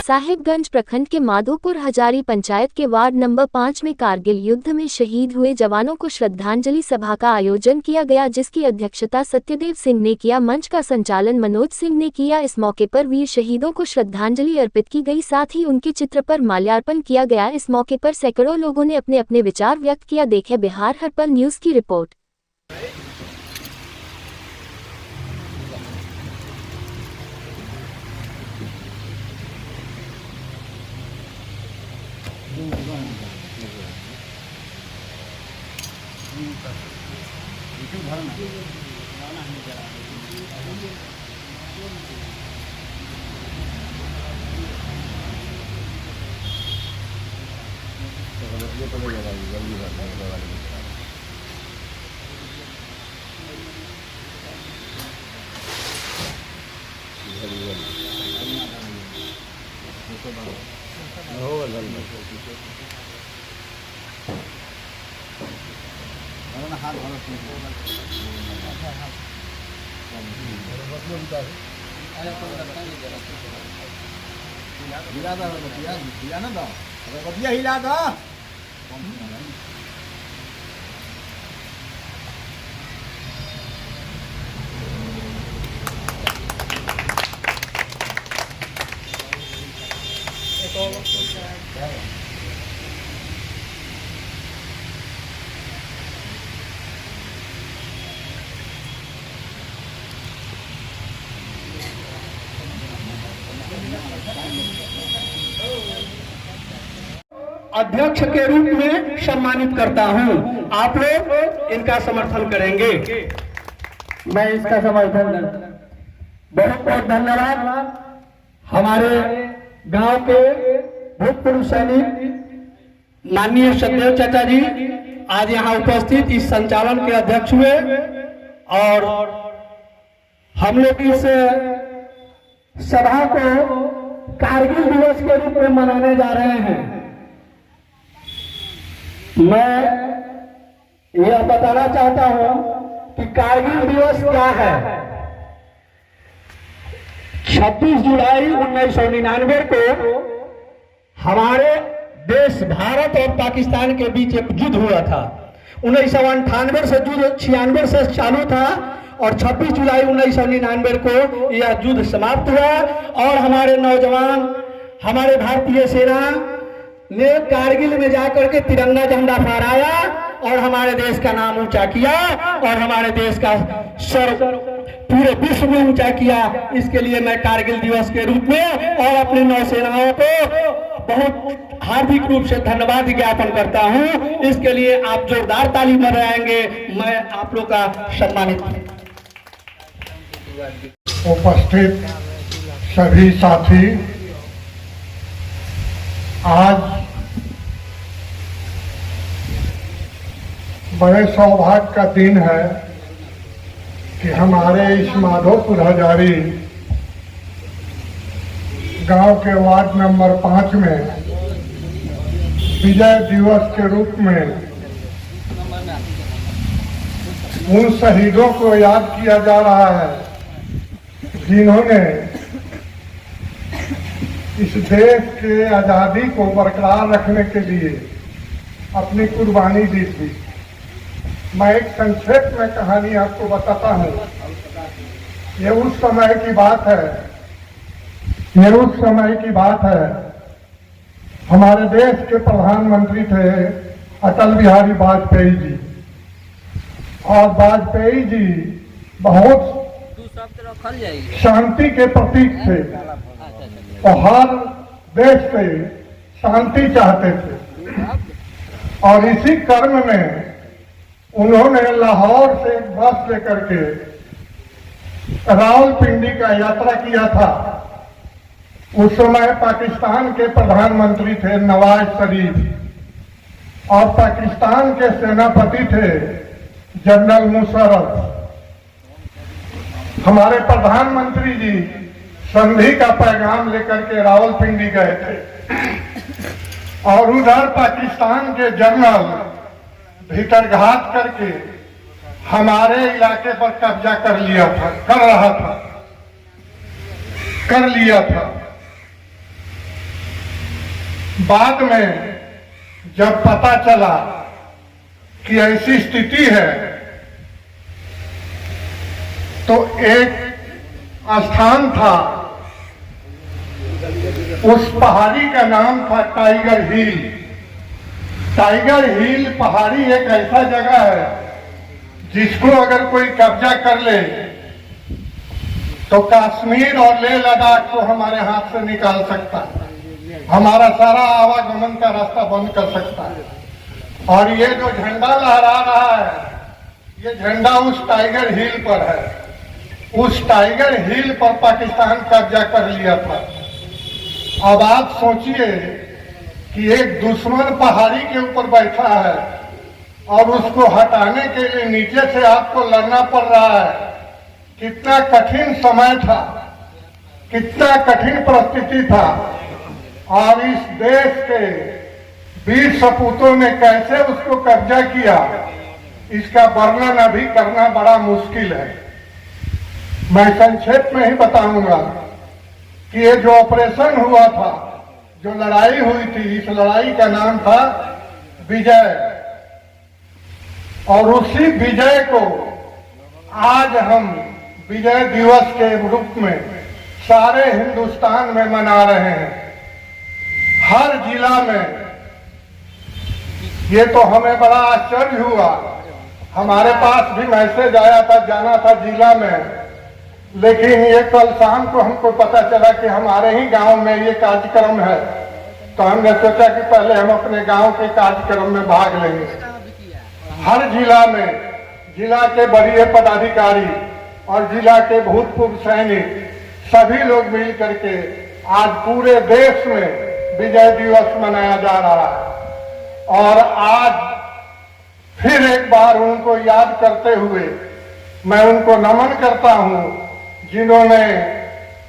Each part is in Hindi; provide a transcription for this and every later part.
साहिबगंज प्रखंड के माधोपुर हजारी पंचायत के वार्ड नंबर 5 में कारगिल युद्ध में शहीद हुए जवानों को श्रद्धांजलि सभा का आयोजन किया गया, जिसकी अध्यक्षता सत्यदेव सिंह ने किया। मंच का संचालन मनोज सिंह ने किया। इस मौके पर वीर शहीदों को श्रद्धांजलि अर्पित की गई, साथ ही उनके चित्र पर माल्यार्पण किया गया। इस मौके पर सैकड़ों लोगों ने अपने अपने विचार व्यक्त किया। देखें बिहार हर्पल न्यूज की रिपोर्ट। हिला दो अध्यक्ष के रूप में सम्मानित करता हूं। आप लोग इनका समर्थन करेंगे। मैं इसका समर्थन करता हूं। बहुत बहुत धन्यवाद। हमारे गांव के भूतपूर्व सैनिक माननीय सत्यदेव चाचा जी आज यहां उपस्थित इस संचालन के अध्यक्ष हुए और हम लोग इस सभा को कारगिल दिवस के रूप में मनाने जा रहे हैं। मैं यह बताना चाहता हूं कि कारगिल दिवस क्या है। 26 जुलाई 1999 को हमारे देश भारत और पाकिस्तान के बीच एक युद्ध हुआ था। 1998 से युद्ध 96 से चालू था और 26 जुलाई 1999 को यह युद्ध समाप्त हुआ और हमारे नौजवान, हमारे भारतीय सेना ने कारगिल में जाकर के तिरंगा झंडा फहराया और हमारे देश का नाम ऊंचा किया और हमारे देश का सर पूरे विश्व में ऊंचा किया। इसके लिए मैं कारगिल दिवस के रूप में और अपनी नौसेनाओं को बहुत हार्दिक रूप से धन्यवाद ज्ञापन करता हूं। इसके लिए आप जोरदार ताली बजाएंगे। मैं आप लोग का सम्मानित उपस्थित सभी साथी, आज बड़े सौभाग्य का दिन है कि हमारे इस माधोपुर हजारी गांव के वार्ड नंबर 5 में विजय दिवस के रूप में उन शहीदों को याद किया जा रहा है जिन्होंने इस देश के आजादी को बरकरार रखने के लिए अपनी कुर्बानी दी थी। मैं एक संक्षेप में कहानी आपको बताता हूँ। ये उस समय की बात है, हमारे देश के प्रधानमंत्री थे अटल बिहारी वाजपेयी जी और वाजपेयी जी बहुत शांति के प्रतीक थे और हर देश से शांति चाहते थे और इसी क्रम में उन्होंने लाहौर से एक बस लेकर के रावलपिंडी का यात्रा किया था। उस समय पाकिस्तान के प्रधानमंत्री थे नवाज शरीफ और पाकिस्तान के सेनापति थे जनरल मुशर्रफ। हमारे प्रधानमंत्री जी संधि का पैगाम लेकर के रावलपिंडी गए थे और उधर पाकिस्तान के जनरल भीतरघात करके हमारे इलाके पर कब्जा कर लिया था। बाद में जब पता चला कि ऐसी स्थिति है तो एक स्थान था, उस पहाड़ी का नाम था टाइगर हिल। टाइगर हिल पहाड़ी एक ऐसा जगह है जिसको अगर कोई कब्जा कर ले तो कश्मीर और लेह लद्दाख को हमारे हाथ से निकाल सकता है, हमारा सारा आवागमन का रास्ता बंद कर सकता है। और ये जो झंडा लहरा रहा है, ये झंडा उस टाइगर हिल पर है। उस टाइगर हिल पर पाकिस्तान कब्जा कर लिया था। अब आप सोचिए कि एक दुश्मन पहाड़ी के ऊपर बैठा है और उसको हटाने के लिए नीचे से आपको लड़ना पड़ रहा है। कितना कठिन समय था, कितना कठिन परिस्थिति था, और इस देश के वीर सपूतों ने कैसे उसको कब्जा किया, इसका वर्णन अभी करना बड़ा मुश्किल है। मैं संक्षेप में ही बताऊंगा कि ये जो ऑपरेशन हुआ था, जो लड़ाई हुई थी, इस लड़ाई का नाम था विजय। और उसी विजय को आज हम विजय दिवस के रूप में सारे हिंदुस्तान में मना रहे हैं, हर जिला में। ये तो हमें बड़ा आश्चर्य हुआ, हमारे पास भी मैसेज आया था, जाना था जिला में, लेकिन ये कल शाम को हमको पता चला कि हमारे ही गांव में ये कार्यक्रम है। तो हमने सोचा कि पहले हम अपने गांव के कार्यक्रम में भाग लेंगे। हर जिला में जिला के वरीय पदाधिकारी और जिला के भूतपूर्व सैनिक सभी लोग मिल करके आज पूरे देश में विजय दिवस मनाया जा रहा है। और आज फिर एक बार उनको याद करते हुए मैं उनको नमन करता हूं, जिन्होंने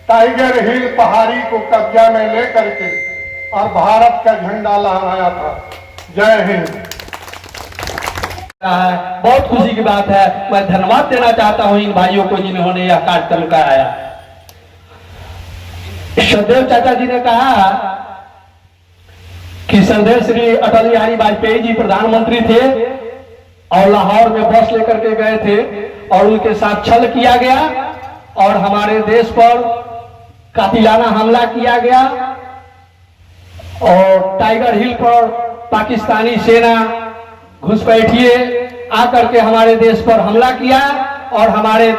टाइगर हिल पहाड़ी को कब्जा में लेकर के और भारत का झंडा लहराया था। जय हिंद। बहुत खुशी की बात है। मैं धन्यवाद देना चाहता हूं इन भाइयों को जिन्होंने यह कार्यक्रम कराया। श्रद्धेय चाचा जी ने कहा कि श्रद्धेय श्री अटल बिहारी वाजपेयी जी प्रधानमंत्री थे और लाहौर में बस लेकर के गए थे और उनके साथ छल किया गया और हमारे देश पर कातिलाना हमला किया गया और टाइगर हिल पर पाकिस्तानी सेना घुसपैठिए आकर के हमारे देश पर हमला किया और हमारे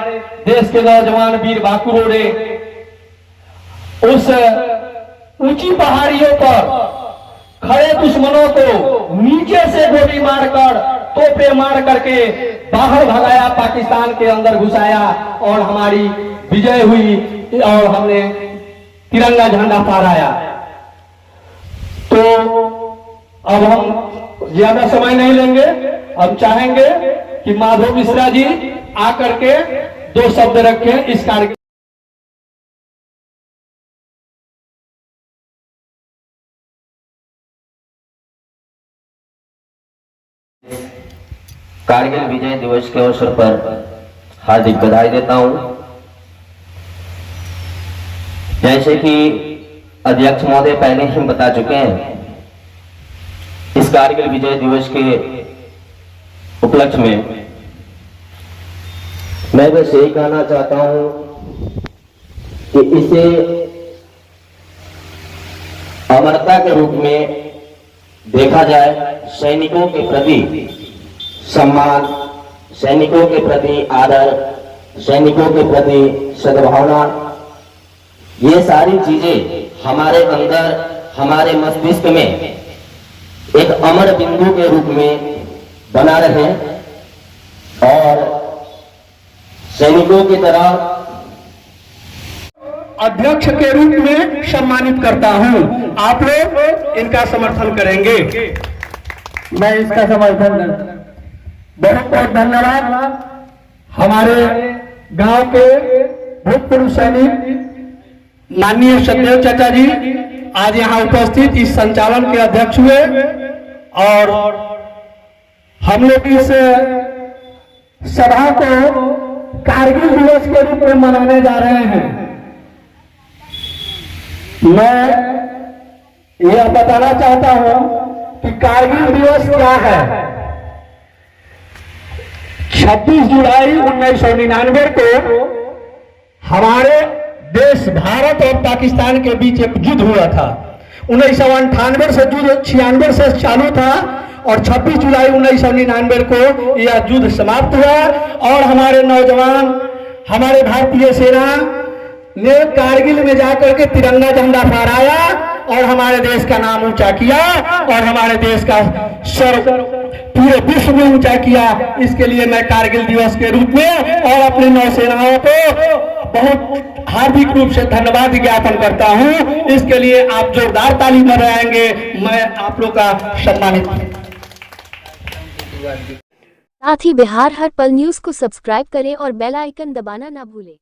देश के नौजवान वीर बाकुरों ने उस ऊंची पहाड़ियों पर खड़े दुश्मनों को नीचे से गोली मारकर, तोपे मार करके बाहर भगाया, पाकिस्तान के अंदर घुसाया और हमारी विजय हुई और हमने तिरंगा झंडा फहराया। तो अब हम ज्यादा समय नहीं लेंगे, हम चाहेंगे कि माधव मिश्रा जी आकर के 2 शब्द रखें इस कार्यक्रम। कारगिल विजय दिवस के अवसर पर हार्दिक बधाई देता हूं। जैसे कि अध्यक्ष महोदय पहले ही बता चुके हैं, इस कारगिल विजय दिवस के उपलक्ष्य में मैं बस यही कहना चाहता हूं कि इसे अमरता के रूप में देखा जाए। सैनिकों के प्रति सम्मान, सैनिकों के प्रति आदर, सैनिकों के प्रति सद्भावना, ये सारी चीजें हमारे अंदर, हमारे मस्तिष्क में एक अमर बिंदु के रूप में बना रहे और सैनिकों की तरह अध्यक्ष के रूप में सम्मानित करता हूं। आप लोग इनका समर्थन करेंगे। मैं इसका समर्थन बहुत बहुत धन्यवाद। हमारे गांव के भूतपूर्व सैनिक माननीय श्रद्धेय चाचा जी आज यहाँ उपस्थित इस संचालन के अध्यक्ष हुए और हम लोग इस सभा को कारगिल दिवस के रूप में मनाने जा रहे हैं। मैं यह बताना चाहता हूं कि कारगिल दिवस क्या है। 26 जुलाई 1999 को हमारे देश भारत और पाकिस्तान के बीच एक युद्ध हुआ था। 1998 से युद्ध 96 से चालू था और 26 जुलाई 1999 को यह युद्ध समाप्त हुआ और हमारे नौजवान, हमारे भारतीय सेना ने कारगिल में जाकर के तिरंगा झंडा फहराया और हमारे देश का नाम ऊंचा किया और हमारे देश का सर पूरे विश्व में ऊंचा किया। इसके लिए मैं कारगिल दिवस के रूप में और अपनी नौसेनाओं को बहुत हार्दिक रूप से धन्यवाद ज्ञापन करता हूं। इसके लिए आप जोरदार ताली बजाएंगे, मैं आप लोग का सम्मानित। साथ ही बिहार हर पल न्यूज को सब्सक्राइब करें और बेल आइकन दबाना ना भूलें।